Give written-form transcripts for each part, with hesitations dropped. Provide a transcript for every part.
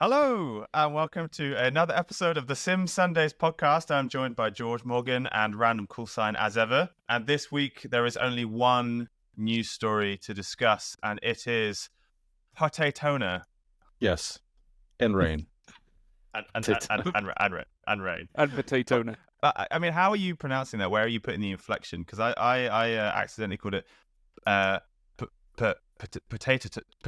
Hello, and welcome to another episode of the Sim Sundays podcast. I'm joined by George Morgan and Random Call Sign as ever. And this week, there is only one news story to discuss, and it is Potatona. Yes, and rain. And rain. And Potatona. I mean, how are you pronouncing that? Where are you putting the inflection? Because I accidentally called it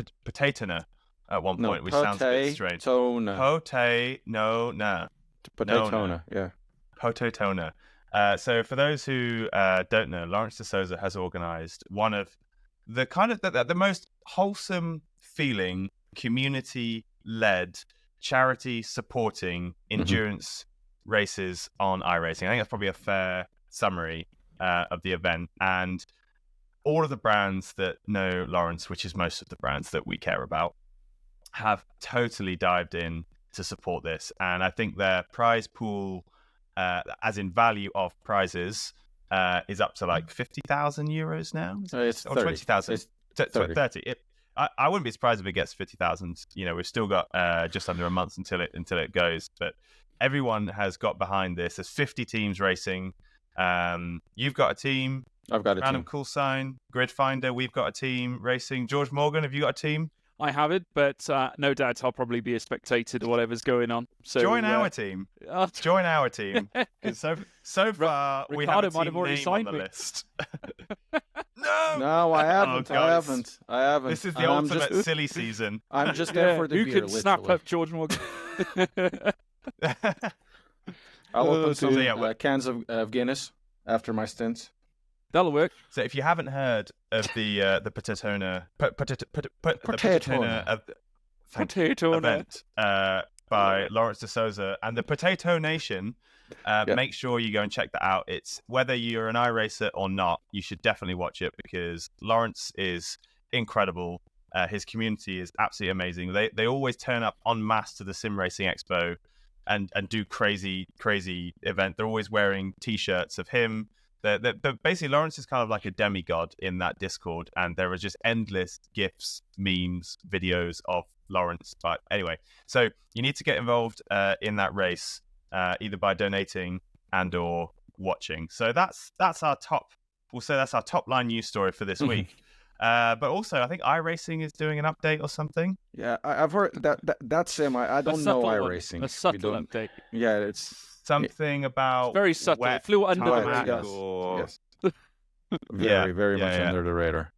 Potatona at one point, which sounds a bit strange. Potatona, yeah. Potatona. So for those who don't know, Lawrence de Souza has organized one of the kind of the most wholesome feeling, community-led, charity-supporting endurance races on iRacing. I think that's probably a fair summary of the event. And all of the brands that know Lawrence, which is most of the brands that we care about, have totally dived in to support this. And I think their prize pool, as in value of prizes, is up to like 50,000 euros now. It's or 30. 20,000. It's 30. I wouldn't be surprised if it gets 50,000. You know, we've still got just under a month until it goes. But everyone has got behind this. There's 50 teams racing. You've got a team. I've got a Random team. Call Sign, Grid Finder. We've got a team racing. George Morgan, have you got a team? I have it, but no doubt I'll probably be a spectator to whatever's going on. So Join our team. Join our team. So far, we have a Ricardo might team have already name signed on the me. list. No, I haven't. God, I haven't. This is the ultimate silly season. I'm just there for the who beer. could snap literally. up George Morgan? I'll open some dear. cans of Guinness after my stint. That'll work. So if you haven't heard of the Potatona event by Lawrence de Souza and the Potato Nation, make sure you go and check that out. It's whether you're an iRacer or not, you should definitely watch it because Lawrence is incredible. His community is absolutely amazing. They always turn up en masse to the Sim Racing Expo and do crazy event. They're always wearing T-shirts of him. Basically, Lawrence is kind of like a demigod in that Discord, and there are just endless GIFs, memes, videos of Lawrence. But anyway, so you need to get involved in that race, either by donating and or watching. So that's our top. We'll say that's our top line news story for this week. But also, I think iRacing is doing an update or something. Yeah, I've heard that's him. I don't know iRacing. A subtle update. Yeah, it's something about It's very subtle. It flew under the radar. Yes. Very much under the radar.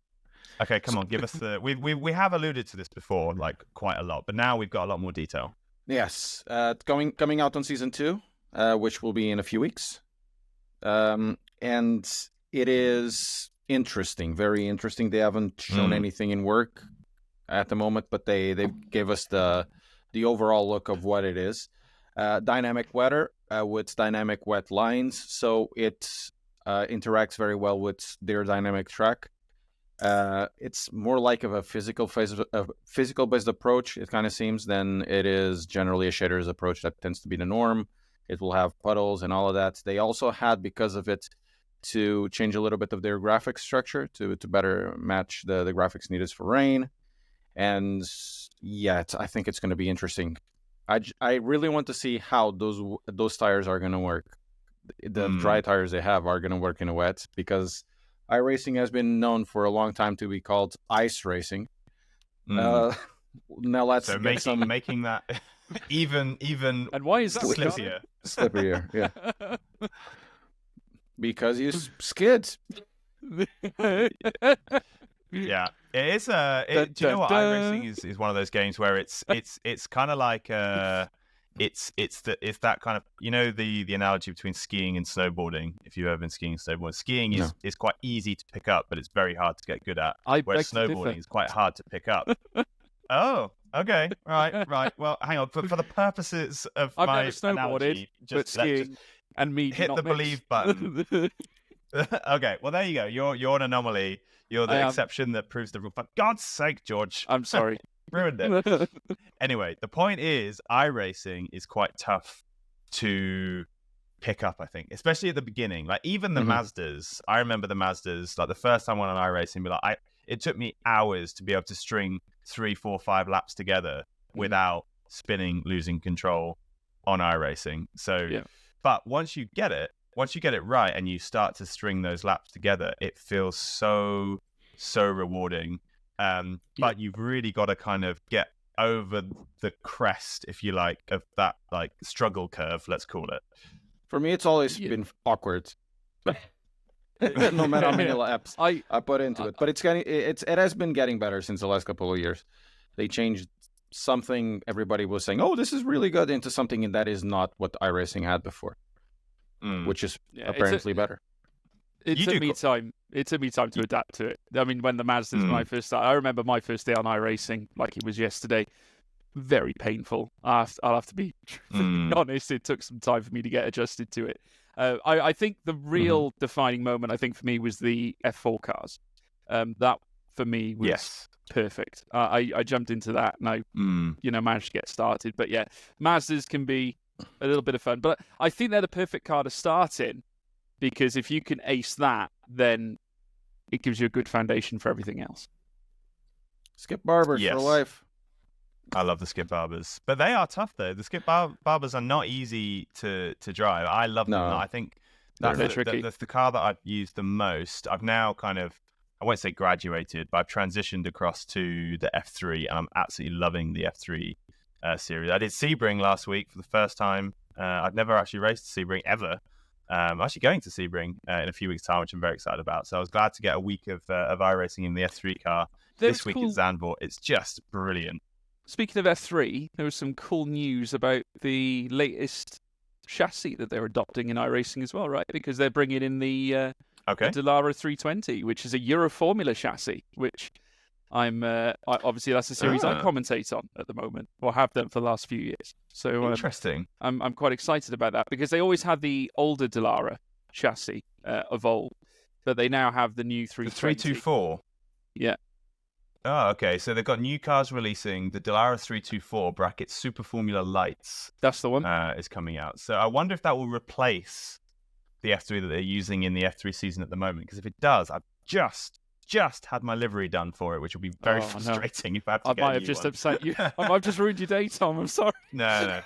Okay, come on, give us the. We have alluded to this before, like quite a lot, but now we've got a lot more detail. Yes, coming out on season 2, which will be in a few weeks, and it is interesting, very interesting. They haven't shown anything in work at the moment, but they gave us the overall look of what it is. Dynamic weather with dynamic wet lines, so it interacts very well with their dynamic track. It's more like of a physical-based approach, it kind of seems, than it is generally a shader's approach that tends to be the norm. It will have puddles and all of that. They also had, because of it, to change a little bit of their graphics structure to better match the graphics needed for rain. And yeah, I think it's going to be interesting. I really want to see how those tires are going to work. The dry tires they have are going to work in a wet, because iRacing has been known for a long time to be called ice racing. Now let's making that even and why is that slipperier? Yeah. Because you skid. Yeah, it is. Do you know what iRacing is? One of those games where it's kind of like it's that kind of, you know, the analogy between skiing and snowboarding. If you've ever been skiing and snowboarding, skiing is quite easy to pick up, but it's very hard to get good at. Whereas snowboarding is quite hard to pick up. Oh, okay, right. Well, hang on. For the purposes of I've my never snowboarded, analogy, but skiing and me hit the believe button. Okay, well there you go. You're an anomaly. You're the exception that proves the rule. For God's sake, George. I'm sorry. Ruined it. Anyway, the point is, iRacing is quite tough to pick up, I think, especially at the beginning. Like even the Mazdas, I remember the Mazdas, like the first time I went on iRacing, it took me hours to be able to string 3, 4, 5 laps together without spinning, losing control on iRacing. So, but once you get it right and you start to string those laps together, it feels so rewarding. But you've really got to kind of get over the crest, if you like, of that like struggle curve, let's call it. For me, it's always been awkward. No matter how many laps I put into it, but it has been getting better since the last couple of years. They changed something everybody was saying, "Oh, this is really good," into something that is not what iRacing had before, which is apparently better. It took me time. It took me time to adapt to it. I mean, when the Mazdas when I first started, I remember my first day on iRacing like it was yesterday. Very painful. I'll have to be honest. It took some time for me to get adjusted to it. I think the real defining moment, I think, for me was the F4 cars. That, for me, was perfect. I jumped into that and I managed to get started. But yeah, Mazdas can be a little bit of fun. But I think they're the perfect car to start in, because if you can ace that, then it gives you a good foundation for everything else. Skip Barbers for life. I love the Skip Barbers, but they are tough though. The Skip Barbers are not easy to drive. I love them. I think that's the car that I've used the most. I've now kind of, I won't say graduated, but I've transitioned across to the F3, and I'm absolutely loving the F3 series. I did Sebring last week for the first time. I've never actually raced Sebring ever. I'm actually going to Sebring in a few weeks' time, which I'm very excited about. So I was glad to get a week of iRacing in the F3 car this week at Zandvoort. It's just brilliant. Speaking of F3, there was some cool news about the latest chassis that they're adopting in iRacing as well, right? Because they're bringing in the Dallara 320, which is a Euro Formula chassis, which obviously that's a series I commentate on at the moment, or have done for the last few years. So interesting. I'm quite excited about that, because they always had the older Dallara chassis of old, but they now have the new 320. The 324. Yeah. Oh, okay. So they've got new cars releasing. The Dallara 324 brackets Super Formula Lights. That's the one. Is coming out. So I wonder if that will replace the F3 that they're using in the F3 season at the moment. Because if it does, I've just had my livery done for it, which will be very frustrating if I have to get a new one. I might have just upset you. I might have just ruined your day, Tom. I'm sorry. No.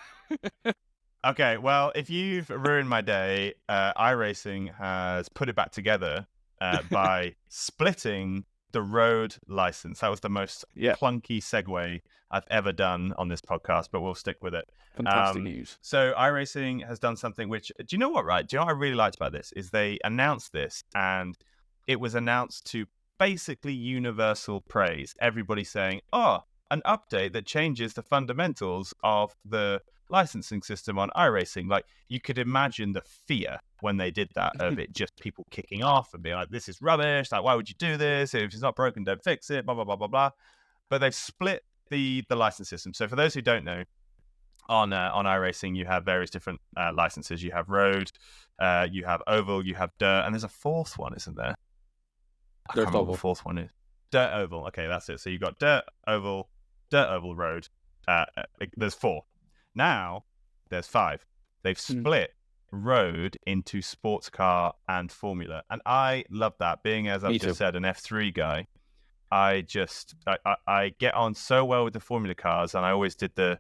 Okay, well, if you've ruined my day, iRacing has put it back together by splitting the road license. That was the most clunky segue I've ever done on this podcast, but we'll stick with it. Fantastic news. So iRacing has done something which, do you know what, right? Do you know what I really liked about this? Is they announced this, and it was announced to basically universal praise. Everybody saying, an update that changes the fundamentals of the licensing system on iRacing. Like, you could imagine the fear when they did that, of it just people kicking off and being like, this is rubbish, like, why would you do this? If it's not broken, don't fix it, blah, blah, blah, blah, blah. But they've split the license system. So for those who don't know, on iRacing, you have various different licenses. You have road, you have oval, you have dirt, and there's a fourth one, isn't there? I can't remember what the fourth one is. Dirt, oval. Okay, that's it. So you've got dirt, oval, road. There's 4. Now, there's 5. They've split road into sports car and formula, and I love that. Being, as I've just said, an F3 guy, I get on so well with the formula cars, and I always did the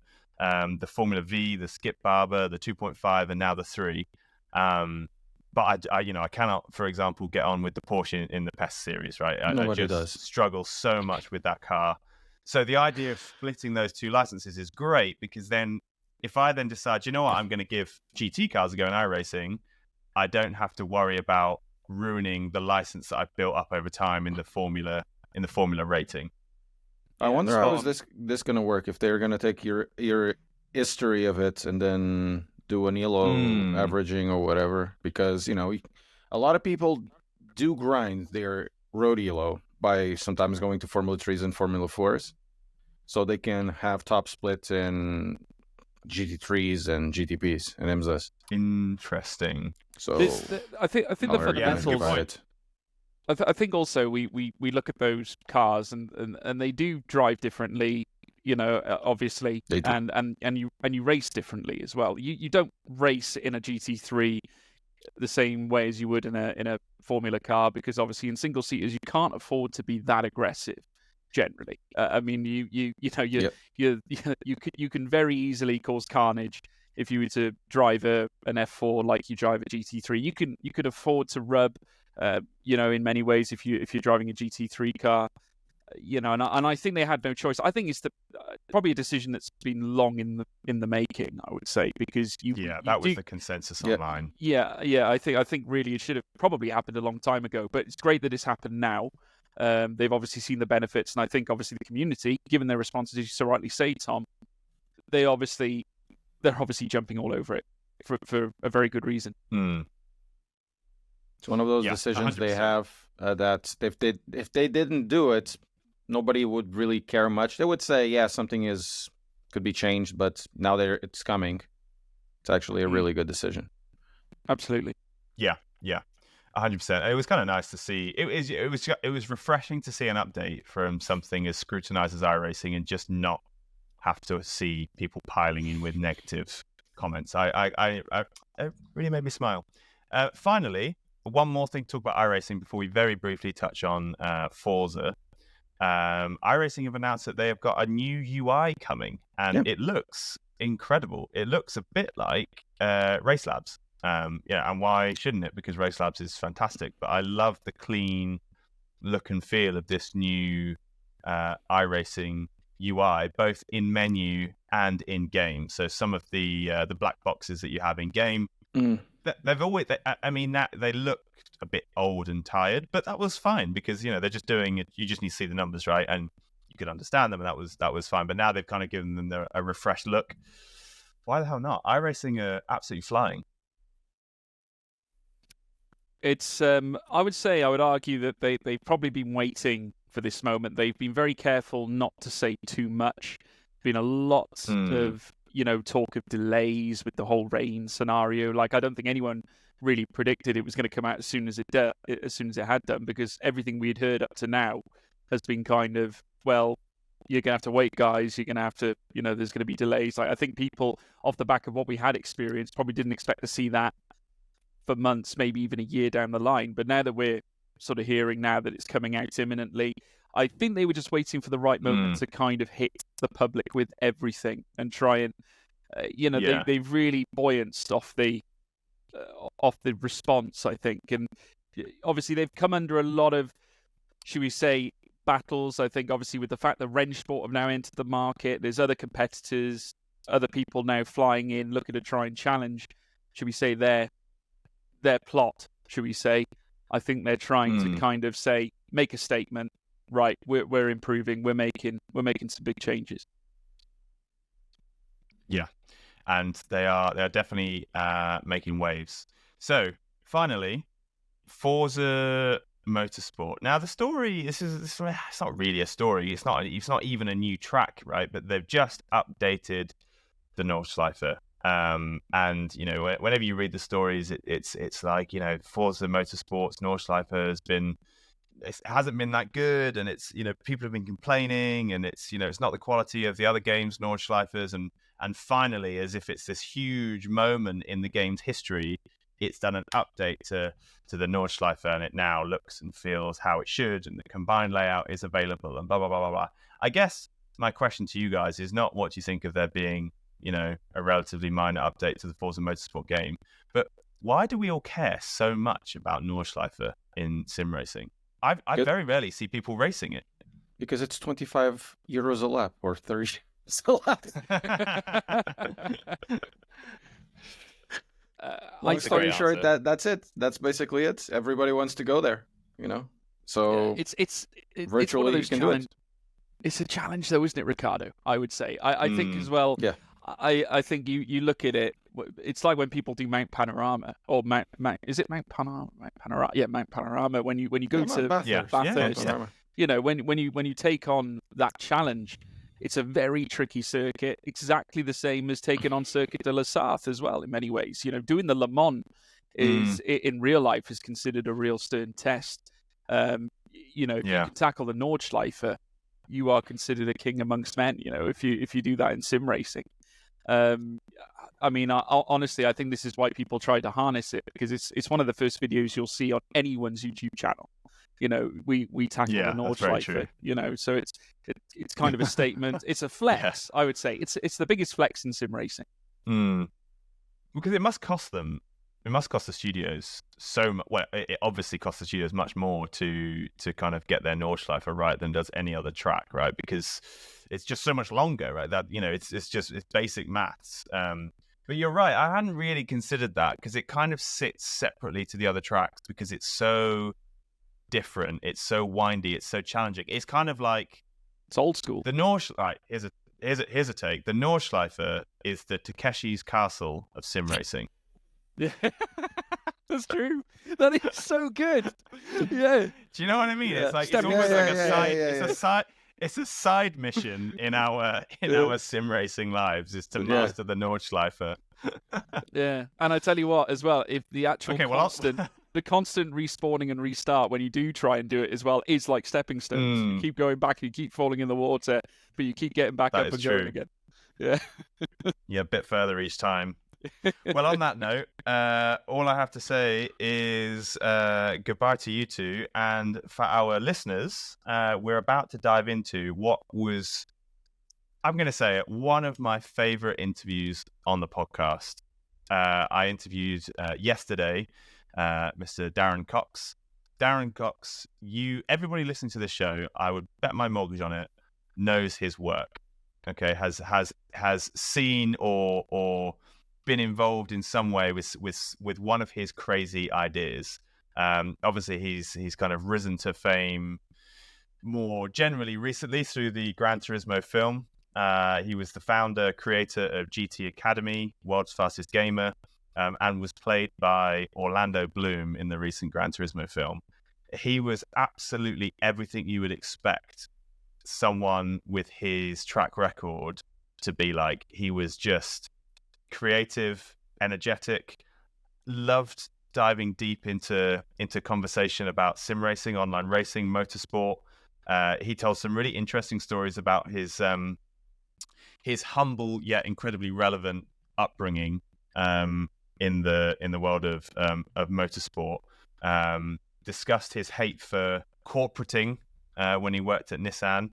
Formula V, the Skip Barber, the 2.5, and now the 3. But I cannot, for example, get on with the Porsche in the PES series, right? I just struggle so much with that car. So the idea of splitting those two licenses is great, because then if I then decide, you know what, I'm going to give GT cars a go in iRacing, I don't have to worry about ruining the license that I've built up over time in the formula rating. I wonder how is this going to work, if they're going to take your history of it and then do an ELO averaging or whatever, because a lot of people do grind their road ELO by sometimes going to Formula 3s and Formula 4s, so they can have top splits in GT3s and GTPs and IMSAs. Interesting. So I think the fundamentals. I think also we look at those cars and they do drive differently. Obviously, and you race differently as well. You don't race in a GT3 the same way as you would in a Formula car, because obviously in single seaters you can't afford to be that aggressive. generally. I mean, you can very easily cause carnage if you were to drive an F4 like you drive a GT3. You could afford to rub, in many ways if you're driving a GT3 car. And I think they had no choice. I think it's probably a decision that's been long in the making, I would say, because that was the consensus online. Yeah. I think really it should have probably happened a long time ago, but it's great that it's happened now. They've obviously seen the benefits, and I think obviously the community, given their responses, as you so rightly say, Tom, they're obviously jumping all over it for a very good reason. It's one of those decisions 100%. They have that if they didn't do it, nobody would really care much. They would say, something could be changed, but now it's coming. It's actually a really good decision. Absolutely. Yeah, 100%. It was kind of nice to see. It was refreshing to see an update from something as scrutinized as iRacing and just not have to see people piling in with negative comments. It really made me smile. Finally, one more thing to talk about iRacing before we very briefly touch on Forza. iRacing have announced that they have got a new UI coming, and it looks incredible. It looks a bit like Race Labs. And why shouldn't it? Because Race Labs is fantastic, but I love the clean look and feel of this new iRacing UI, both in menu and in game. So some of the black boxes that you have in game, they've always. They looked a bit old and tired, but that was fine because they're just doing it. You just need to see the numbers, right, and you could understand them, and that was fine. But now they've kind of given them a refreshed look. Why the hell not? iRacing are absolutely flying. It's I would argue that they've probably been waiting for this moment. They've been very careful not to say too much. Been a lot of talk of delays with the whole rain scenario. Like, I don't think anyone really predicted it was going to come out as soon as it had done, because everything we'd heard up to now has been kind of, well, you're going to have to wait, guys. You're going to have to, there's going to be delays. Like, I think people, off the back of what we had experienced, probably didn't expect to see that for months, maybe even a year down the line. But now that we're sort of hearing now that it's coming out imminently, I think they were just waiting for the right moment to kind of hit the public with everything and try and, they've really buoyanced off the response, I think. And obviously they've come under a lot of, should we say, battles. I think obviously with the fact that Wrench Sport have now entered the market, there's other competitors, other people now flying in, looking to try and challenge, should we say, their plot, should we say. I think they're trying to kind of say, make a statement, right, we're improving, we're making some big changes. Yeah. And they are definitely making waves. So finally, Forza Motorsport. Now the story, it's not really a story. It's not even a new track, right? But they've just updated the Nordschleife. And whenever you read the stories, it's like Forza Motorsport's Nordschleife hasn't been that good, and it's people have been complaining, and it's it's not the quality of the other games Nordschleifers, and finally, as if it's this huge moment in the game's history, it's done an update to the Nordschleife, and it now looks and feels how it should, and the combined layout is available, and blah blah blah blah blah. I guess my question to you guys is not what you think of there being a relatively minor update to the Forza Motorsport game, but why do we all care so much about Nordschleife in sim racing? I very rarely see people racing it. Because it's 25 euros a lap or 30 a lap. Long story short, that's it. That's basically it. Everybody wants to go there, So it's virtually you can do it. It's a challenge, though, isn't it, Ricardo? I would say. I think as well. Yeah. I think you look at it. It's like when people do Mount Panorama or Mount is it Mount Panorama? Mount Panorama. Yeah, Mount Panorama. When you go to Bathurst, when you take on that challenge, it's a very tricky circuit. Exactly the same as taking on Circuit de la Sarthe as well in many ways. Doing the Le Mans in real life is considered a real stern test. If you can tackle the Nordschleife, you are considered a king amongst men. If you do that in sim racing. Honestly, I think this is why people try to harness it, because it's one of the first videos you'll see on anyone's YouTube channel. we tackle the Nordschleife, so it's kind of a statement. It's a flex, I would say. It's the biggest flex in sim racing. Because it must cost them. It must cost the studios so much. Well, it obviously costs the studios much more to kind of get their Nordschleife right than does any other track, right? Because it's just so much longer, right? That it's basic maths. But you're right. I hadn't really considered that because it kind of sits separately to the other tracks because it's so different. It's so windy. It's so challenging. It's kind of like it's old school. The Nordschleife. Here's a take. The Nordschleife is the Takeshi's Castle of sim racing. Yeah, that's true. That is so good. Yeah. Do you know what I mean? It's like it's almost like a side. It's a side mission in our sim racing lives is to master the Nordschleife. Yeah, and I tell you what, as well, if the actual the constant respawning and restart when you do try and do it as well is like stepping stones. You keep going back, you keep falling in the water, but you keep getting back up and going again. Yeah. Yeah, a bit further each time. Well, on that note, all I have to say is goodbye to you two. And for our listeners, we're about to dive into what was, I'm going to say it, one of my favorite interviews on the podcast. I interviewed yesterday Mr. Darren Cox. Darren Cox, everybody listening to this show, I would bet my mortgage on it, knows his work. Okay, has seen or been involved in some way with one of his crazy ideas. Obviously, he's kind of risen to fame more generally recently through the Gran Turismo film. He was the founder, creator of GT Academy, World's Fastest Gamer, and was played by Orlando Bloom in the recent Gran Turismo film. He was absolutely everything you would expect someone with his track record to be like. He was just creative, energetic, loved diving deep into conversation about sim racing, online racing, motorsport. He told some really interesting stories about his humble yet incredibly relevant upbringing in the world of motorsport. Discussed his hate for corporating when he worked at Nissan.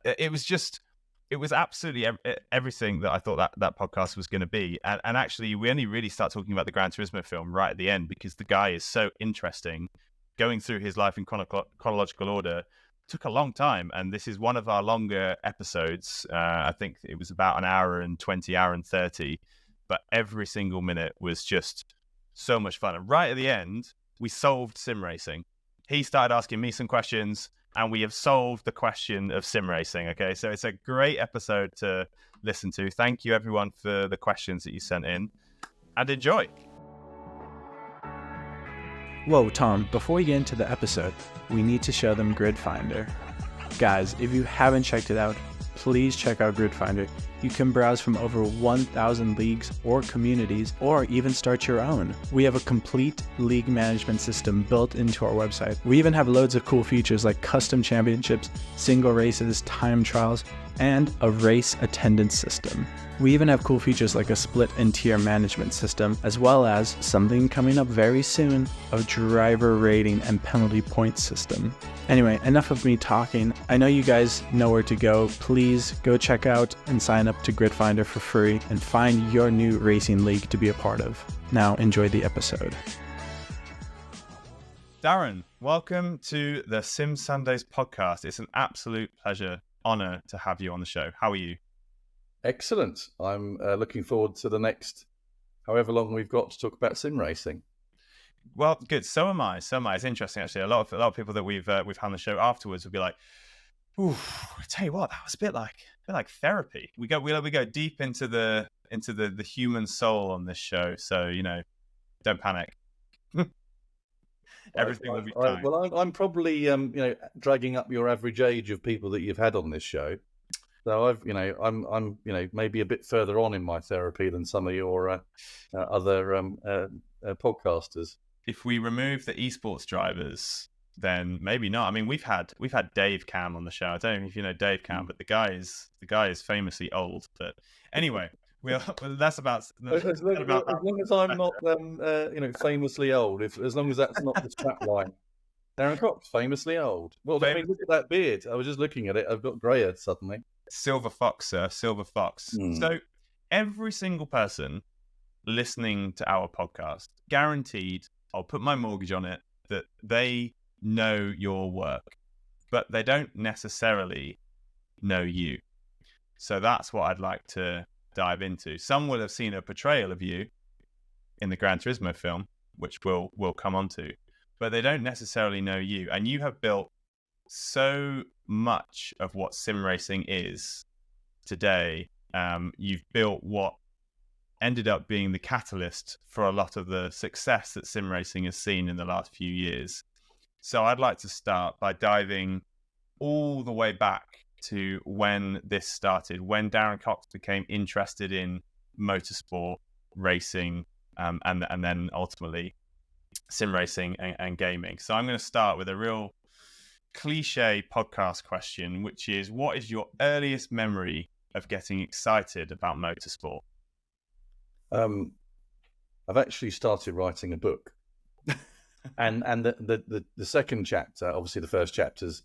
It was absolutely everything that I thought that podcast was going to be. And actually, we only really start talking about the Gran Turismo film right at the end because the guy is so interesting. Going through his life in chronological order took a long time. And this is one of our longer episodes. I think it was about an hour and 20, hour and 30. But every single minute was just so much fun. And right at the end, we solved sim racing. He started asking me some questions, and we have solved the question of sim racing. Okay, so it's a great episode to listen to. Thank you, everyone, for the questions that you sent in, and enjoy. Whoa, Tom, before we get into the episode, we need to show them Grid Finder. Guys, if you haven't checked it out, please check out Grid Finder. You can browse from over 1,000 leagues or communities, or even start your own. We have a complete league management system built into our website. We even have loads of cool features like custom championships, single races, time trials, and a race attendance system. We even have cool features like a split and tier management system, as well as something coming up very soon, a driver rating and penalty points system. Anyway, enough of me talking. I know you guys know where to go. Please go check out and sign up to Grid Finder for free and find your new racing league to be a part of. Now enjoy the episode. Darren, welcome to the Sim Sundays podcast. It's an absolute pleasure, honor to have you on the show. How are you? Excellent. I'm looking forward to the next however long we've got to talk about sim racing. Well, good. So am I. It's interesting, actually. A lot of people that we've had on the show afterwards will be like, "Ooh, I tell you what, that was a bit like therapy." We go deep into the human soul on this show. So don't panic. Everything will be fine. Well, I'm probably dragging up your average age of people that you've had on this show. So I'm maybe a bit further on in my therapy than some of your other podcasters. If we remove the eSports drivers, then maybe not. I mean, we've had Dave Cam on the show. I don't know if you know Dave Cam, but the guy is famously old. But anyway, that's about. As long as I'm not famously old, as long as that's not the strap line. Darren Cox, famously old. Well, I mean, look at that beard. I was just looking at it. I've got greyer suddenly. Silver fox, sir. Silver fox. So every single person listening to our podcast, guaranteed, I'll put my mortgage on it, that they know your work, but they don't necessarily know you. So that's what I'd like to dive into. Some will have seen a portrayal of you in the Gran Turismo film, which we'll come on to, but they don't necessarily know you. And you have built so much of what sim racing is today. You've built what ended up being the catalyst for a lot of the success that sim racing has seen in the last few years. So I'd like to start by diving all the way back to when this started, when Darren Cox became interested in motorsport racing, and then ultimately sim racing and gaming. So I'm going to start with a real cliche podcast question, which is, what is your earliest memory of getting excited about motorsport? I've actually started writing a book, and the second chapter, obviously the first chapter's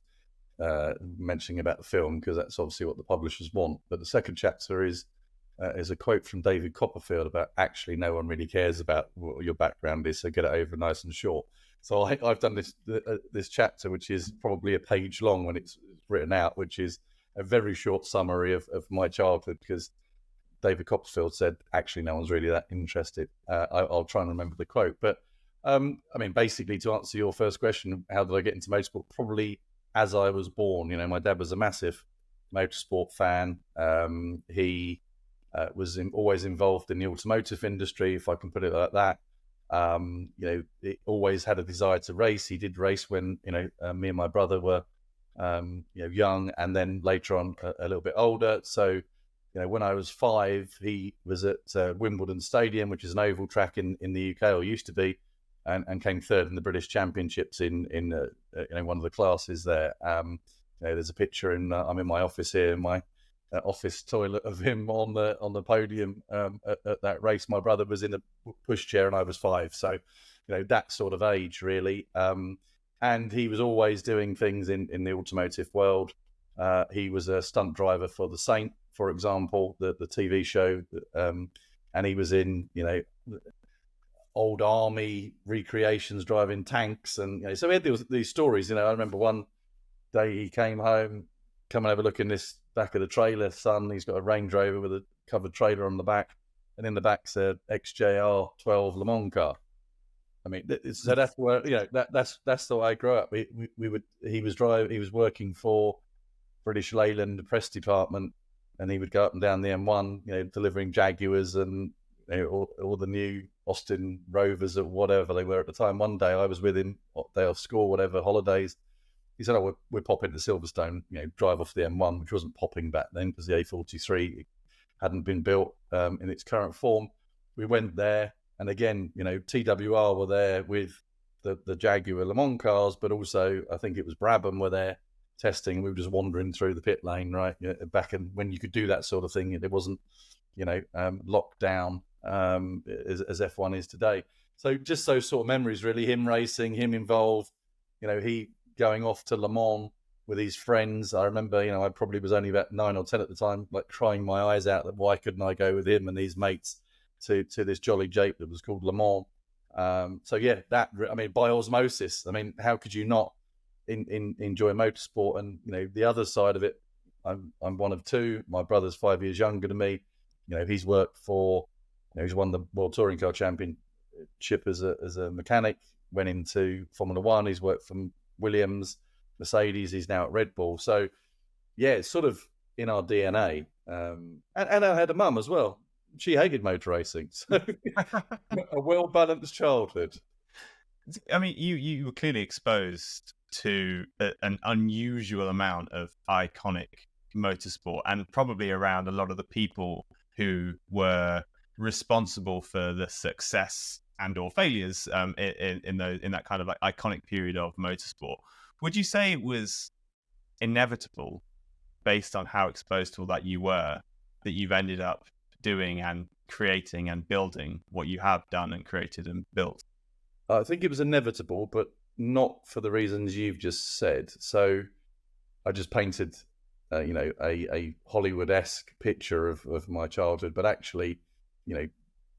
mentioning about the film because that's obviously what the publishers want, but the second chapter is a quote from David Copperfield about actually no one really cares about what your background is, so get it over nice and short. So I've done this chapter, which is probably a page long when it's written out, which is a very short summary of my childhood, because David Copperfield said actually no one's really that interested. I'll try and remember the quote, but I mean, basically, to answer your first question, how did I get into motorsport? Probably as I was born. You know, my dad was a massive motorsport fan. He was always involved in the automotive industry, if I can put it like that. You know, he always had a desire to race. He did race when, you know, me and my brother were, you know, young, and then later on a little bit older. So, you know, when I was 5, he was at Wimbledon Stadium, which is an oval track in the UK, or used to be, and came third in the British Championships in you know, one of the classes there. You know, there's a picture I'm in my office here, in my office toilet, of him on the podium at that race. My brother was in a pushchair and I was 5, so, you know, that sort of age really. And he was always doing things in the automotive world. He was a stunt driver for The Saint, for example, the TV show, and he was in, you know, old army recreations driving tanks, and, you know, so we had these stories. You know, I remember one day he came home, come and have a look in this back of the trailer, son. He's got a Range Rover with a covered trailer on the back, and in the back's a XJR 12 Le Mans car. I mean, so that's where, you know, that's the way I grew up. He was working for British Leyland press department, and he would go up and down the M1, you know, delivering Jaguars and, you know, all the new Austin Rovers or whatever they were at the time. One day I was with him, day off school, whatever, holidays. He said, "Oh, we're popping to Silverstone, you know, drive off the M1," which wasn't popping back then because the A43 hadn't been built in its current form. We went there, and again, you know, TWR were there with the Jaguar Le Mans cars, but also I think it was Brabham were there testing. We were just wandering through the pit lane, right? You know, back in when you could do that sort of thing, it wasn't, you know, locked down as F1 is today. So just those sort of memories, really. Him racing, him involved. You know, he going off to Le Mans with his friends. I remember, you know, I probably was only about 9 or 10 at the time, like crying my eyes out that why couldn't I go with him and his mates to this jolly jape that was called Le Mans. So yeah, that, I mean, by osmosis, I mean, how could you not enjoy motorsport? And, you know, the other side of it, I'm one of 2. My brother's 5 years younger than me. You know, he's worked for, you know, he's won the World Touring Car Championship as a mechanic, went into Formula One. He's worked for Williams, Mercedes. He's now at Red Bull. So yeah, it's sort of in our DNA. And I had a mum as well. She hated motor racing. So a well-balanced childhood. I mean, you were clearly exposed to an unusual amount of iconic motorsport, and probably around a lot of the people who were responsible for the success and or failures in that kind of like iconic period of motorsport. Would you say it was inevitable, based on how exposed to all that you were, that you've ended up doing and creating and building what you have done and created and built? I think it was inevitable, but not for the reasons you've just said. So I just painted, a Hollywood-esque picture of my childhood, but actually,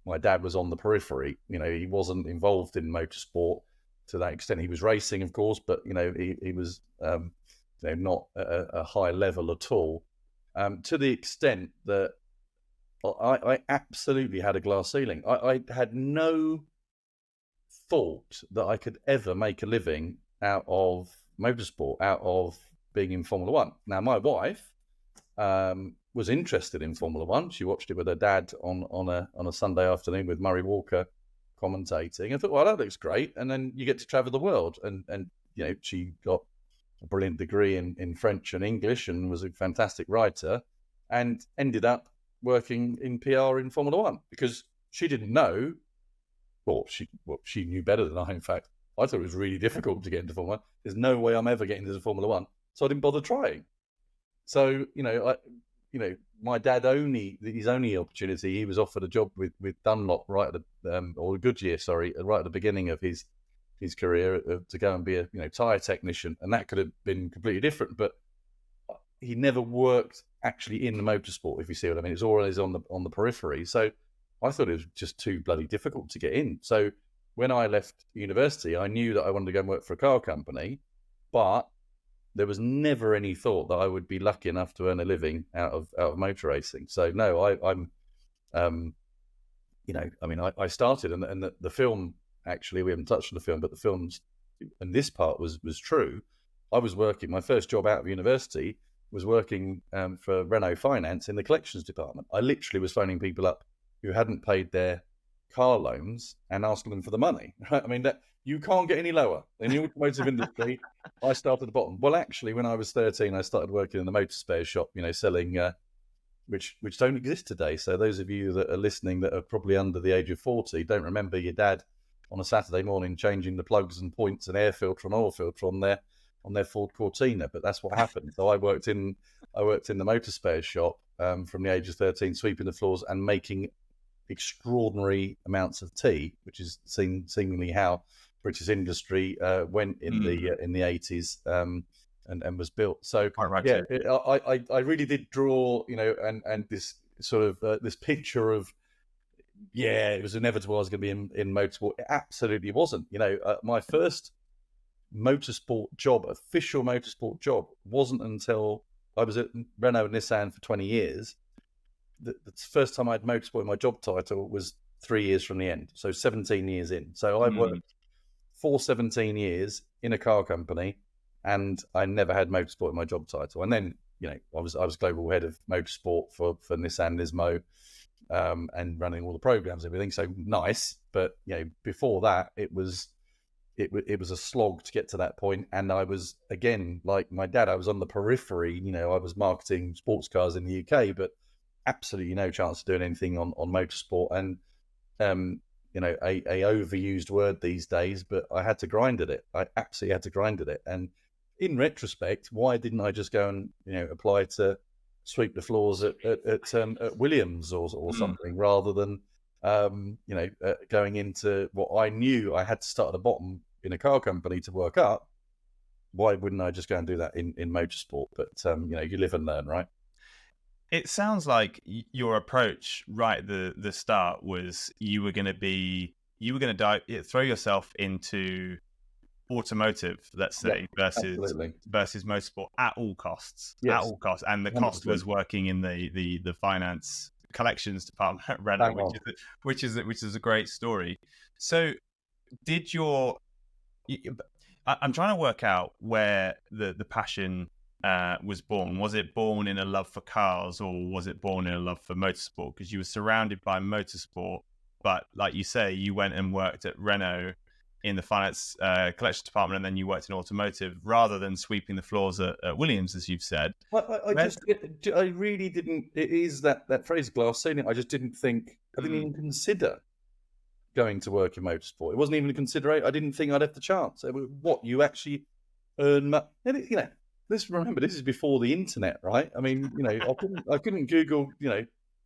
my dad was on the periphery. He wasn't involved in motorsport to that extent. He was racing, of course, but he was not at a high level at all. To the extent that I absolutely had a glass ceiling. I had no thought that I could ever make a living out of motorsport, out of being in Formula One. Now, my wife was interested in Formula One. She watched it with her dad on a Sunday afternoon with Murray Walker commentating. I thought, well, that looks great. And then you get to travel the world. And she got a brilliant degree in French and English and was a fantastic writer, and ended up working in PR in Formula One because she didn't know. She knew better than I, in fact. I thought it was really difficult to get into Formula One. There's no way I'm ever getting into Formula One. So I didn't bother trying. So, my dad his only opportunity, he was offered a job with Dunlop right at the, or Goodyear, sorry, right at the beginning of his career to go and be a tyre technician. And that could have been completely different, but he never worked actually in the motorsport, if you see what I mean. It's always on the periphery. So I thought it was just too bloody difficult to get in. So when I left university, I knew that I wanted to go and work for a car company, but there was never any thought that I would be lucky enough to earn a living out of motor racing. So no, I started, and the film, actually, we haven't touched on the film, but the films, and this part was true. I was working, my first job out of university was working for Renault Finance in the collections department. I literally was phoning people up who hadn't paid their car loans and asking them for the money. Right? I mean, that you can't get any lower in the automotive industry. I started at the bottom. Well, actually, when I was 13, I started working in the motor spare shop, selling, which don't exist today. So those of you that are listening that are probably under the age of 40 don't remember your dad on a Saturday morning changing the plugs and points and air filter and oil filter on their Ford Cortina, but that's what happened. So I worked in the motor spares shop from the age of 13, sweeping the floors and making extraordinary amounts of tea, which is seemingly how British industry went in the 80s and was built. So right, I really did draw, and this sort of this picture of, it was inevitable I was going to be in motorsport. It absolutely wasn't. My first official motorsport job, wasn't until I was at Renault and Nissan for 20 years. The first time I had motorsport in my job title was 3 years from the end, so 17 years in. So I worked for 17 years in a car company, and I never had motorsport in my job title. And then, I was global head of motorsport for Nissan Nismo, and running all the programs, everything. So nice, but before that, it was a slog to get to that point. And I was, again, like my dad, I was on the periphery. I was marketing sports cars in the UK, but absolutely no chance of doing anything on motorsport. And a overused word these days, but I had to grind at it. I absolutely had to grind at it. And in retrospect, why didn't I just go and apply to sweep the floors at Williams or something, rather than going into what I knew I had to start at the bottom in a car company to work up? Why wouldn't I just go and do that in motorsport? But you live and learn, right? It sounds like your approach right at the start was you were going to throw yourself into automotive, let's say, versus motorsport at all costs. Yes. At all costs, and the 100%. Cost was working in the finance collections department at Renault, which is a great story. So, I'm trying to work out where the passion was born. Was it born in a love for cars, or was it born in a love for motorsport? Because you were surrounded by motorsport, but like you say, you went and worked at Renault in the finance collection department, and then you worked in automotive rather than sweeping the floors at Williams, as you've said. I really didn't. It is that phrase, glass ceiling. I just didn't think. I didn't even consider going to work in motorsport. It wasn't even a consideration. I didn't think I'd have the chance. What, you actually earn money? Let's remember, this is before the internet, right? I mean, I couldn't Google,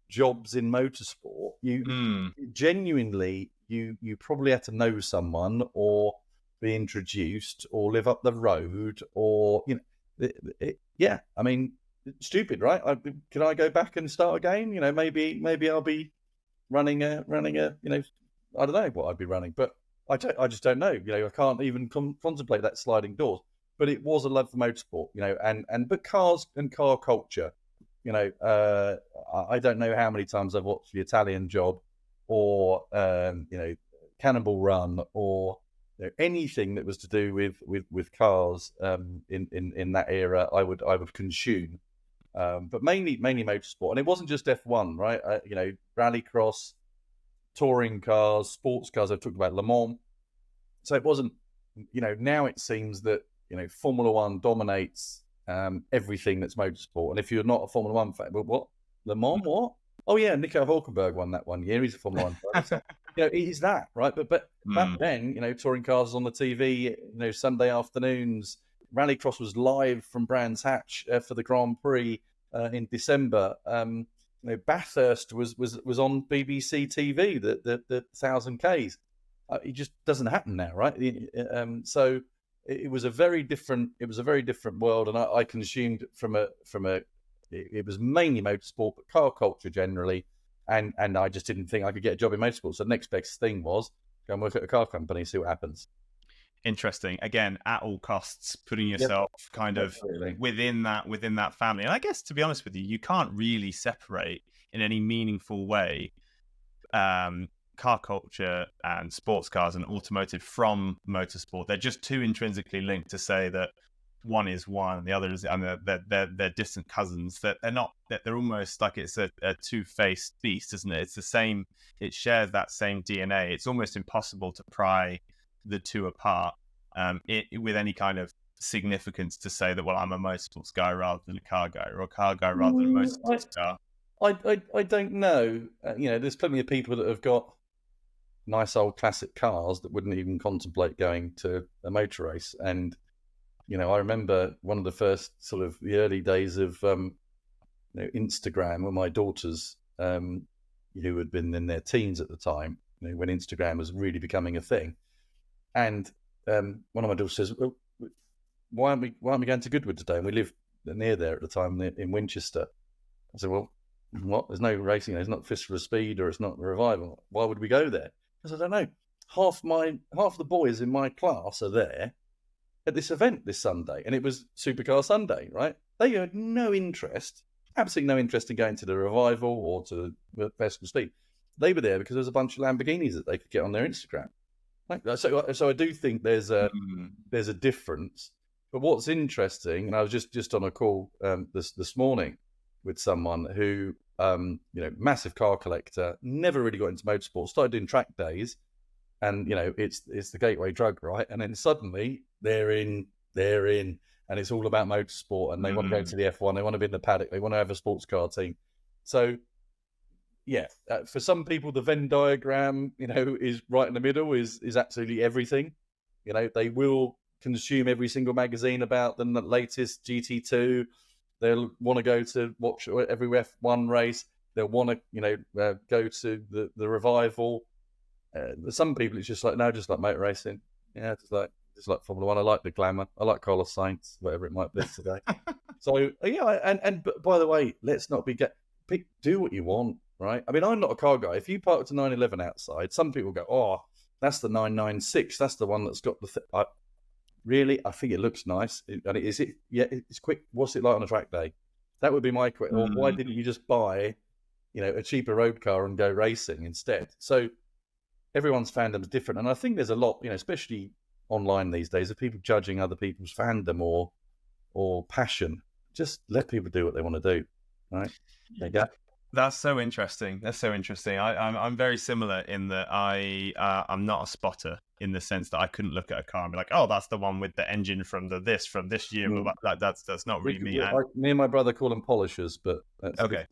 jobs in motorsport. You genuinely, you probably had to know someone, or be introduced or live up the road, or yeah, I mean, stupid, right? Can I go back and start again? Maybe I'll be running a I don't know what I'd be running, but I just don't know. I can't even contemplate that sliding doors. But it was a love for motorsport, but cars and car culture. I don't know how many times I've watched The Italian Job, or Cannonball Run, or anything that was to do with cars in that era. I would consume, but mainly motorsport. And it wasn't just F1, right? Rallycross, touring cars, sports cars. I've talked about Le Mans. So it wasn't. Now it seems that Formula One dominates everything that's motorsport. And if you're not a Formula One fan, well, what? Le Mans, what? Oh yeah, Nico Hulkenberg won that one year. He's a Formula One fan. So, it is that, right? But back then, touring cars was on the TV, Sunday afternoons. Rallycross was live from Brands Hatch for the Grand Prix in December. Bathurst was on BBC TV, the 1000 Ks. It just doesn't happen now, right? So it was a very different world, and I consumed from a it was mainly motorsport, but car culture generally, and I just didn't think I could get a job in motorsport. So the next best thing was go and work at a car company, see what happens. Interesting. Again, at all costs, putting yourself kind of within that family. And I guess, to be honest with you, you can't really separate in any meaningful way car culture and sports cars and automotive from motorsport. They're just too intrinsically linked to say that one is one and the other is, and they're distant cousins. That they're almost like it's a two-faced beast, isn't it? It's the same. It shares that same DNA. It's almost impossible to pry the two apart with any kind of significance to say that, well, I'm a motorsports guy rather than a car guy, or a car guy rather than a motorsports car. I don't know. There's plenty of people that have got nice old classic cars that wouldn't even contemplate going to a motor race. And I remember one of the first sort of the early days of Instagram, when my daughters, who had been in their teens at the time, when Instagram was really becoming a thing. And one of my daughters says, well, why aren't we going to Goodwood today? And we lived near there at the time, in Winchester. I said, well, what? There's no racing. There's not Fistula Speed, or it's not the Revival. Why would we go there? Because I don't know. Half the boys in my class are there at this event this Sunday, and it was Supercar Sunday, right? They had no interest, absolutely no interest in going to the Revival or to the Festival Speed. They were there because there was a bunch of Lamborghinis that they could get on their Instagram. So I do think there's a difference. But what's interesting, and I was just on a call this morning with someone who, massive car collector, never really got into motorsport, started doing track days, and it's the gateway drug, right? And then suddenly they're in, and it's all about motorsport, and they want to go to the F1, they want to be in the paddock, they want to have a sports car team. So yeah, for some people, the Venn diagram, is right in the middle, is absolutely everything. They will consume every single magazine about the latest GT2. They'll want to go to watch every F1 race. They'll want to, go to the Revival. Some people, it's just like, no, just like motor racing. Yeah, just like Formula One. I like the glamour. I like Carlos Sainz, whatever it might be today. So yeah, and by the way, let's not do what you want, right? I mean, I'm not a car guy. If you parked a 911 outside, some people go, oh, that's the 996. That's the one that's got the. Really, I think it looks nice. Is it? Yeah, it's quick. What's it like on a track day? That would be my question. Or why didn't you just buy, a cheaper road car and go racing instead? So everyone's fandom is different, and I think there's a lot, especially online these days, of people judging other people's fandom or passion. Just let people do what they want to do, right? There you go. That's so interesting. I'm very similar in that I'm not a spotter, in the sense that I couldn't look at a car and be like, oh, that's the one with the engine from this year. That's not really me. Me and my brother call them polishers, but okay.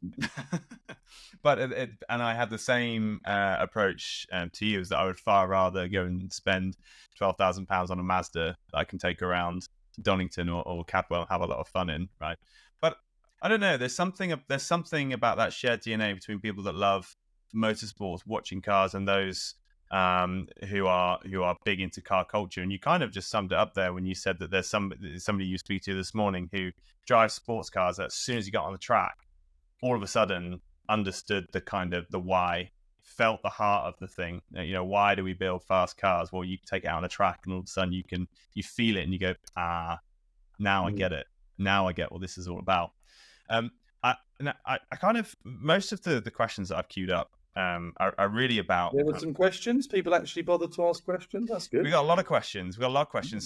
But and I had the same approach to you, is that I would far rather go and spend £12,000 on a Mazda that I can take around Donington or Cadwell and have a lot of fun in, right? But I don't know. There's something about that shared DNA between people that love motorsports, watching cars, and those who are big into car culture. And you kind of just summed it up there when you said that there's somebody you speak to this morning who drives sports cars that as soon as he got on the track, all of a sudden understood the kind of the why, felt the heart of the thing. You know, why do we build fast cars? Well, you take it out on a track and all of a sudden you feel it and you go, now I get it. Now I get what this is all about. I kind of, most of the questions that I've queued up are really about. There were some questions. People actually bothered to ask questions. That's good. We got a lot of questions.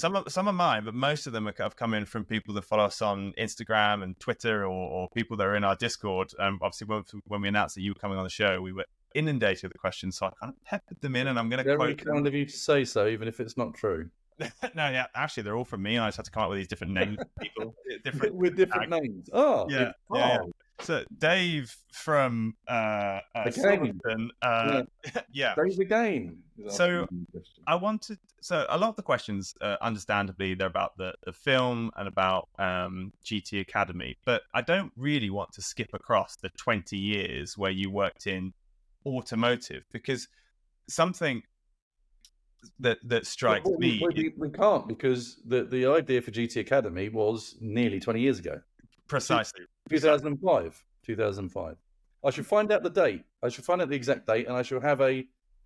Some are mine, but most of them have come in from people that follow us on Instagram and Twitter, or people that are in our Discord. Obviously, when we announced that you were coming on the show, we were inundated with questions, so I kind of peppered them in, and I'm going to quote them. Very kind of you to say so, even if it's not true. No, yeah, actually, they're all from me. I just had to come up with these different names. People, with different names. Oh, yeah. So Dave from Silverton, yeah. Dave again. So a lot of the questions, understandably, they're about the film and about GT Academy, but I don't really want to skip across the 20 years where you worked in automotive, because something that strikes me. We can't, because the idea for GT Academy was nearly 20 years ago. Precisely. 2005. I should find out the date. I should find out the exact date, and I shall have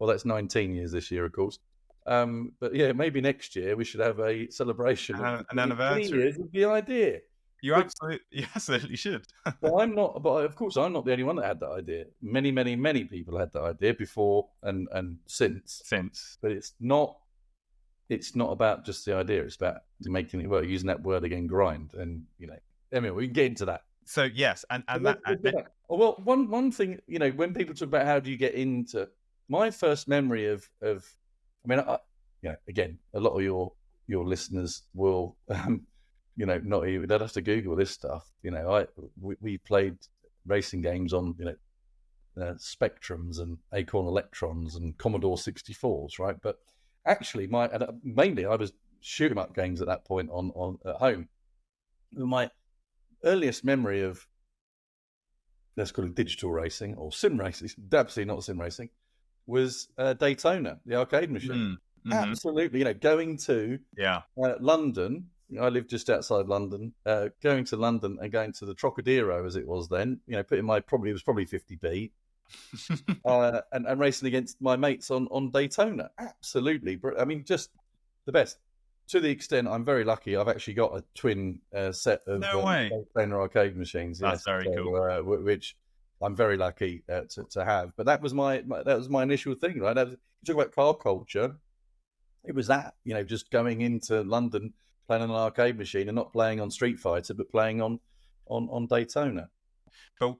that's 19 years this year, of course. But yeah, maybe next year we should have a celebration. An anniversary. 20 years would be the idea. You absolutely should. But of course, I'm not the only one that had that idea. Many, many, many people had that idea before and since. But it's not about just the idea. It's about making it work, using that word again, grind. And, anyway, we can get into that. So, yes. Well, one thing, when people talk about how do you get into, my first memory of again, a lot of your listeners will, not even, they'd have to Google this stuff. We played racing games on, Spectrums and Acorn Electrons and Commodore 64s, right? But actually, mainly I was shooting up games at that point on at home. My earliest memory of, let's call it digital racing or sim racing, absolutely not sim racing, was Daytona, the arcade machine. Mm-hmm. Absolutely, going to London. I lived just outside London. Going to London and going to the Trocadero, as it was then. Putting it was probably 50p, and racing against my mates on Daytona. Absolutely, just the best. To the extent, I'm very lucky. I've actually got a twin set of Daytona arcade machines. That's very cool. Which I'm very lucky to have. But that was my initial thing, right? You talk about car culture. It was that, just going into London, playing on an arcade machine and not playing on Street Fighter, but playing on Daytona.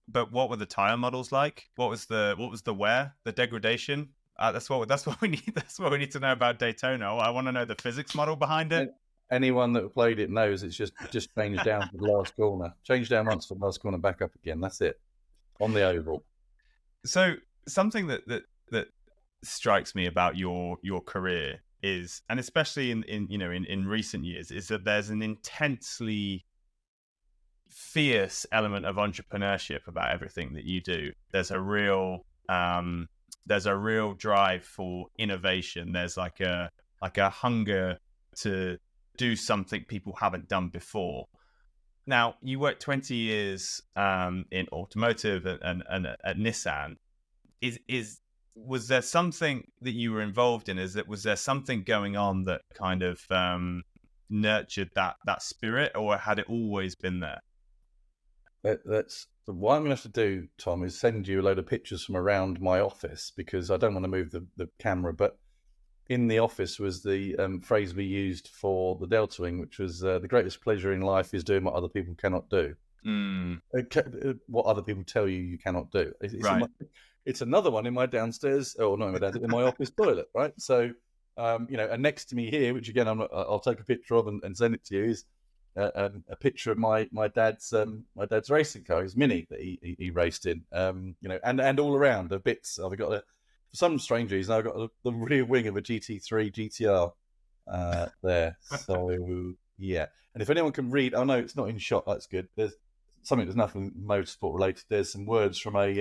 But what were the tire models like? What was the wear, the degradation? That's what we need. That's what we need to know about Daytona. I want to know the physics model behind it. Anyone that played it knows it's just changed down for the last corner. Change down once for the last corner, back up again. That's it. On the oval. So something that strikes me about your career is, and especially in recent years, is that there's an intensely fierce element of entrepreneurship about everything that you do. There's a real drive for innovation. There's like a hunger to do something people haven't done before. Now, you worked 20 years in automotive and at Nissan. Was there something that you were involved in? Was there something going on that kind of nurtured that spirit, or had it always been there? That's what I'm going to have to do, Tom, is send you a load of pictures from around my office, because I don't want to move the camera. But in the office was the phrase we used for the Delta Wing, which was the greatest pleasure in life is doing what other people cannot do. What other people tell you cannot do. It's another one in my downstairs, or not in my downstairs, in my office toilet, right? So, and next to me here, which again I'll take a picture of and send it to you, is a picture of my dad's racing car, his Mini that he raced in, and all around the bits. I've got for some strange reason I've got the rear wing of a GT3 GTR there. So yeah, and if anyone can read, no, it's not in shot. That's good. There's nothing motorsport related. There's some words from a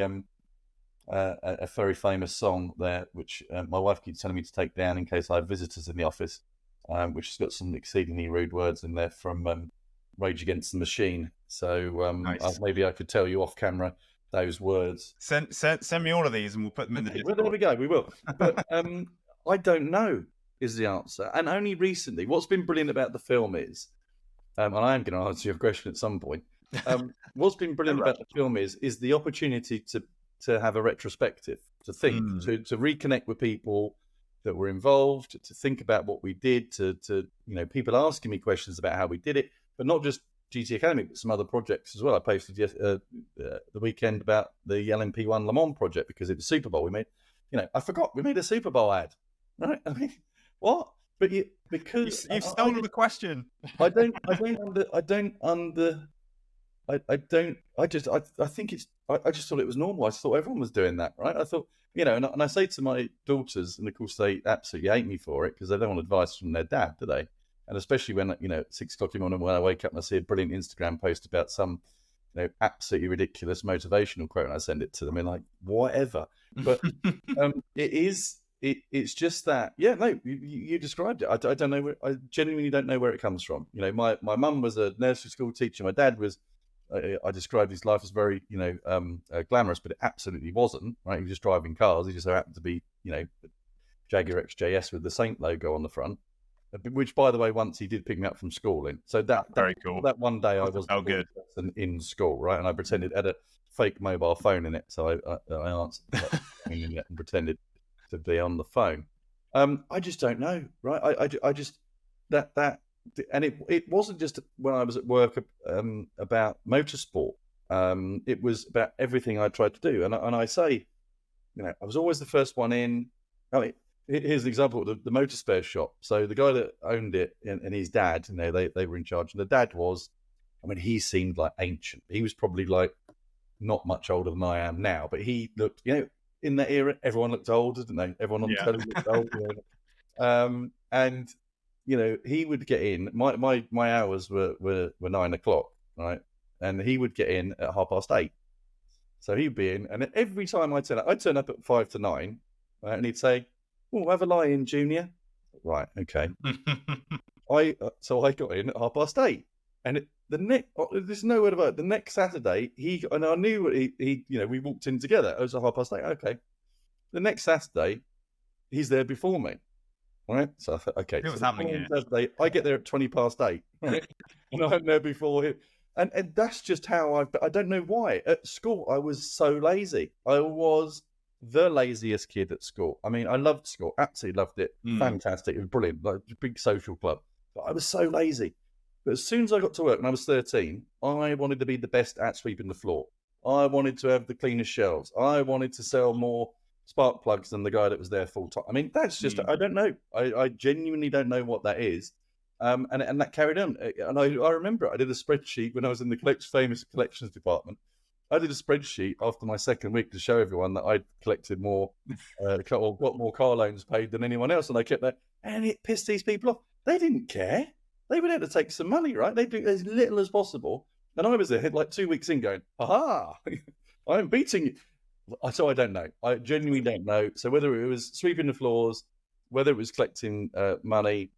a very famous song there, which my wife keeps telling me to take down in case I have visitors in the office, which has got some exceedingly rude words in there from Rage Against the Machine. So Nice. maybe I could tell you off camera those words. Send me all of these and we'll put them in the Discord. Well, there we go, we will. But I don't know is the answer. And only recently, what's been brilliant about the film is, and I am going to answer your question at some point, what's been brilliant about the film is the opportunity to have a retrospective, to think, to reconnect with people that were involved, to think about what we did, to people asking me questions about how we did it, but not just GT Academy, but some other projects as well. I posted the weekend about the LMP1 Le Mans project because it was Super Bowl. We made, I forgot we made a Super Bowl ad, right? I mean, what? But because you've stolen the question. I think I just thought it was normal. I just thought everyone was doing that, right? I thought, and I say to my daughters, and of course they absolutely hate me for it because they don't want advice from their dad, do they? And especially when, at 6 o'clock in the morning when I wake up and I see a brilliant Instagram post about some, absolutely ridiculous motivational quote and I send it to them and like, whatever. But it's just that, you described it. I don't know I genuinely don't know where it comes from. My mum was a nursery school teacher. My dad was, I described his life as very, glamorous, but it absolutely wasn't, right? He was just driving cars. He just so happened to be, Jaguar XJS with the Saint logo on the front. Which, by the way, once he did pick me up from school in. So very cool. That one day I was good in school, right? And I pretended it had a fake mobile phone in it. So I answered and pretended to be on the phone. I just don't know, right? I just that and it wasn't just when I was at work about motorsport. It was about everything I tried to do. And I say, I was always the first one in. Here's an example of the motor spare shop. So the guy that owned it and his dad, they were in charge. And the dad was, he seemed like ancient. He was probably like not much older than I am now, but he looked, in that era, everyone looked old, didn't they? Everyone on the television looked old. And, he would get in. My hours were 9 o'clock, right? And he would get in at 8:30. So he'd be in. And every time I'd turn up at 5 to 9, right? And he'd say, "Oh, have a lie in, Junior." Right, okay. So I got in at 8:30, and there's no word about it. The next Saturday, and I knew we walked in together. It was at 8:30. Okay. The next Saturday, he's there before me. Right, so I thought, okay. What's happening here? Saturday, I get there at 8:20, right? And I'm there before him. And that's just how I don't know why. At school, I was so lazy. I was the laziest kid at school. I loved school, absolutely loved it. Fantastic, it was brilliant, like a big social club. But I was so lazy. But as soon as I got to work when I was 13, I wanted to be the best at sweeping the floor. I wanted to have the cleanest shelves. I wanted to sell more spark plugs than the guy that was there full time. That's just, I don't know. I genuinely don't know what that is. And that carried on. And I remember I did a spreadsheet when I was in the famous collections department. I did a spreadsheet after my second week to show everyone that I'd collected more, or got more car loans paid than anyone else. And I kept that, and it pissed these people off. They didn't care. They were there to take some money, right? They do as little as possible. And I was there like 2 weeks in going, "Aha, I'm beating you." So I don't know. I genuinely don't know. So whether it was sweeping the floors, whether it was collecting money,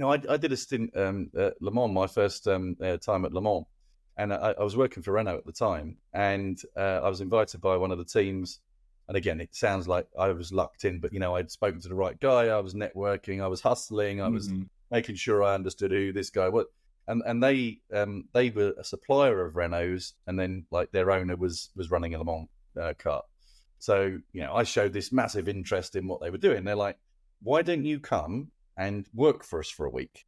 I did a stint at Le Mans, my first time at Le Mans. And I was working for Renault at the time, and I was invited by one of the teams. And again, it sounds like I was lucked in, but I'd spoken to the right guy. I was networking. I was hustling. I was making sure I understood who this guy was. And they were a supplier of Renaults, and then like their owner was running a Le Mans car. So I showed this massive interest in what they were doing. They're like, "Why don't you come and work for us for a week?"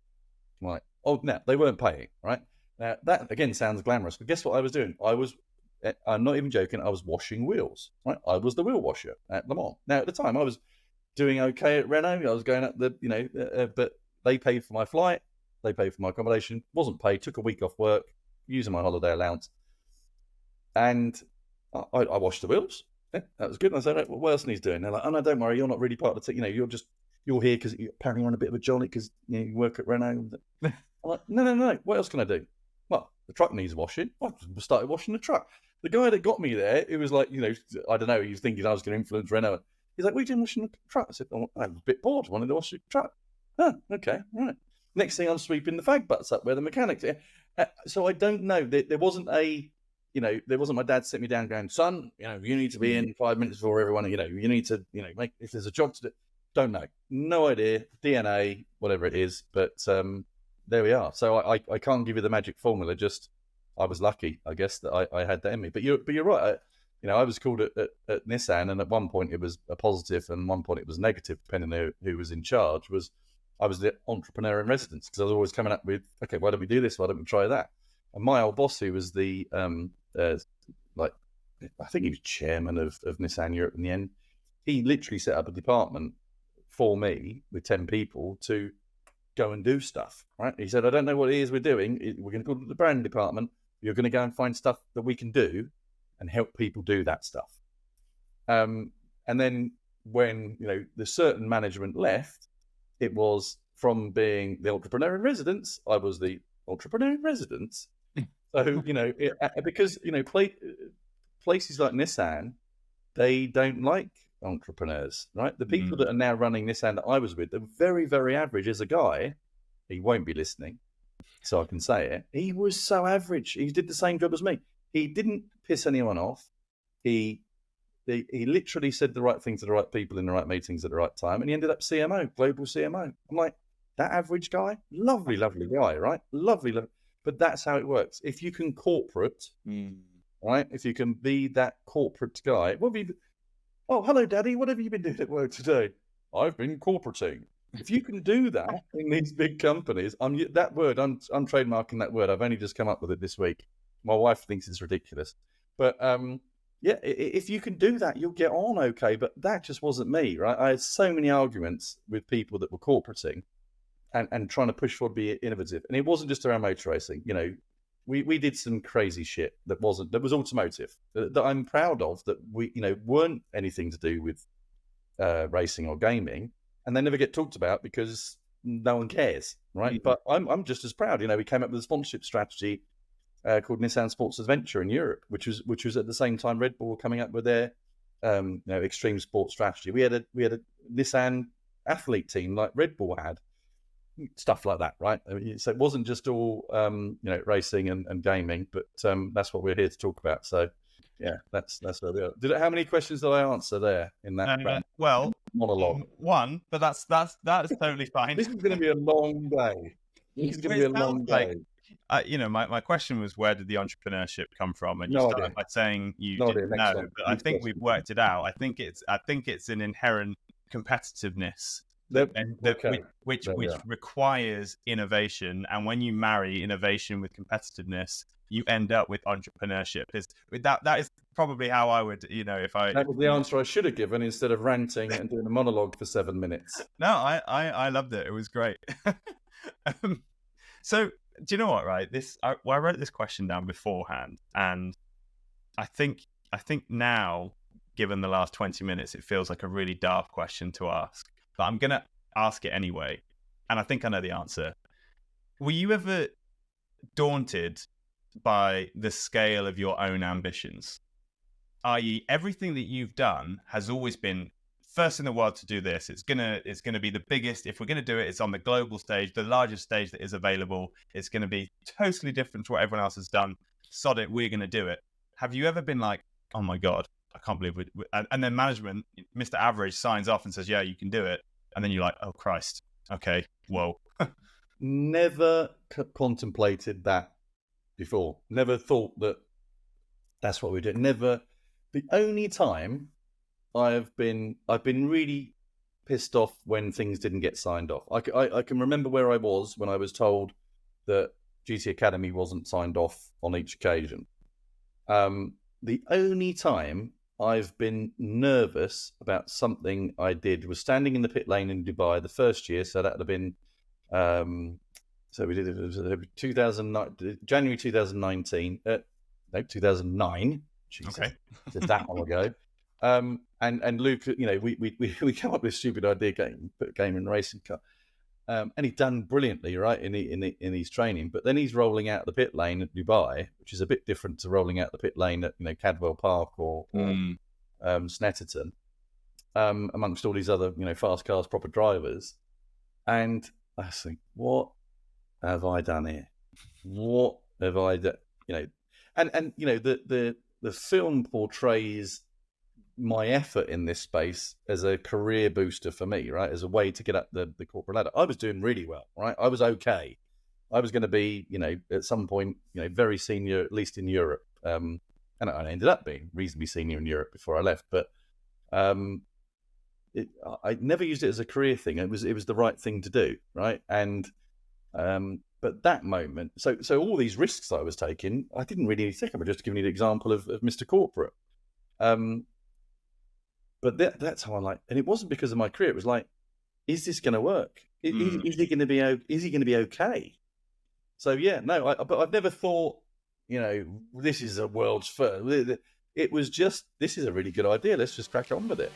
I'm like, "Oh, no, they weren't paying, right?" Now, that, again, sounds glamorous, but guess what I was doing? I'm not even joking, I was washing wheels, right? I was the wheel washer at Le Mans. Now, at the time, I was doing okay at Renault. I was going up but they paid for my flight. They paid for my accommodation. Wasn't paid, took a week off work, using my holiday allowance. And I washed the wheels. Yeah, that was good. And I said, "What else he's doing?" They're like, "Oh, no, don't worry. You're not really part of the team. You're here because you're apparently on a bit of a jolly because you work at Renault." I'm like, no. What else can I do? Well, the truck needs washing. I started washing the truck. the guy that got me there, it was like, I don't know, he was thinking I was going to influence Renault. He's like, "We didn't watch the truck." I said, "Oh, I'm a bit bored. Wanted to watch the truck." "Oh, okay, right." Next thing, I'm sweeping the fag butts up where the mechanics are. So I don't know. There wasn't there wasn't my dad sitting me down going, "Son, you need to be in 5 minutes before everyone. You need to, make, if there's a job to do." Don't know. No idea. DNA, whatever it is. But there we are. So I can't give you the magic formula. Just I was lucky, I guess, that I had that in me. But you're right. I was called at Nissan, and at one point it was a positive, and at one point it was negative, depending on who was in charge. I was the entrepreneur in residence, because I was always coming up with, okay, why don't we do this? Why don't we try that? And my old boss, who was the I think he was chairman of Nissan Europe in the end, he literally set up a department for me with 10 people to go and do stuff. Right? He said, "I don't know what it is we're doing. We're going to call it the brand department. You're going to go and find stuff that we can do and help people do that stuff." And then when the certain management left, it was from being the entrepreneur in residence, I was the entrepreneur in residence. So because places like Nissan, they don't like entrepreneurs, right? The people that are now running Nissan that I was with, they're very, very average. As a guy, he won't be listening, so I can say it. He was so average. He did the same job as me. He didn't piss anyone off. He literally said the right thing to the right people in the right meetings at the right time, and he ended up CMO, global CMO. I'm like, that average guy, lovely, lovely guy, right? Lovely. But that's how it works. If you can corporate, right? If you can be that corporate guy, what have you? "Oh, hello, Daddy. What have you been doing at work today?" "I've been corporating." If you can do that in these big companies, I'm trademarking that word. I've only just come up with it this week. My wife thinks it's ridiculous, but yeah, if you can do that, you'll get on okay. But that just wasn't me, right? I had so many arguments with people that were corporating and trying to push forward, be innovative. And it wasn't just around motor racing. We did some crazy shit that was automotive, that I'm proud of, that we, weren't anything to do with racing or gaming, and they never get talked about because no one cares, right? But I'm just as proud. We came up with a sponsorship strategy called Nissan Sports Adventure in Europe, which was at the same time Red Bull were coming up with their extreme sports strategy. We had a Nissan athlete team like Red Bull had, stuff like that, right? So it wasn't just all racing and gaming, but that's what we're here to talk about. So yeah, that's where we are. How many questions did I answer there in that well, monologue? One, but that's totally fine. This is going to be a long day. This is going to be a long day. My question was, where did the entrepreneurship come from? And you started by saying you didn't know, but I think we've worked it out. I think it's an inherent competitiveness, which requires innovation. And when you marry innovation with competitiveness, you end up with entrepreneurship. That is probably how I would, That was the answer I should have given instead of ranting and doing a monologue for 7 minutes. No, I loved it. It was great. So, do you know what? Right, I wrote this question down beforehand, and I think now, given the last 20 minutes, it feels like a really daft question to ask. But I'm gonna ask it anyway, and I think I know the answer. Were you ever daunted by the scale of your own ambitions? I.e., everything that you've done has always been first in the world to do this. It's gonna be the biggest. If we're gonna do it, it's on the global stage, the largest stage that is available. It's gonna be totally different to what everyone else has done. Sod it, we're gonna do it. Have you ever been like, "Oh my God, I can't believe it," and then management, Mr. Average, signs off and says, "Yeah, you can do it," and then you're like, "Oh Christ, okay, whoa." Never contemplated that before. Never thought that that's what we did. Never. The only time I've been really pissed off when things didn't get signed off. I can remember where I was when I was told that GT Academy wasn't signed off on each occasion. The only time I've been nervous about something I did was standing in the pit lane in Dubai the first year. So that would have been, so we did it 2009, January 2019. No, 2009. Jesus, okay, it's that long ago. And Luke, we come up with a stupid idea, put a game in racing car. and he'd done brilliantly, right, in his training. But then he's rolling out the pit lane at Dubai, which is a bit different to rolling out the pit lane at Cadwell Park or Snetterton, amongst all these other fast cars, proper drivers. And I think, what have I done here? What have I done? And the film portrays my effort in this space as a career booster for me, right? As a way to get up the corporate ladder. I was doing really well, right? I was okay. I was going to be, at some point, very senior, at least in Europe. And I ended up being reasonably senior in Europe before I left. But I never used it as a career thing. It was the right thing to do, right? And but that moment, so all these risks I was taking, I didn't really think of it. Just giving you the example of Mr. Corporate. But that's how I'm like, and it wasn't because of my career. It was like, is this going to work? Is he going to be? Is he going to be okay? So yeah, no. But I've never thought, this is a world's first. It was just, this is a really good idea. Let's just crack on with it.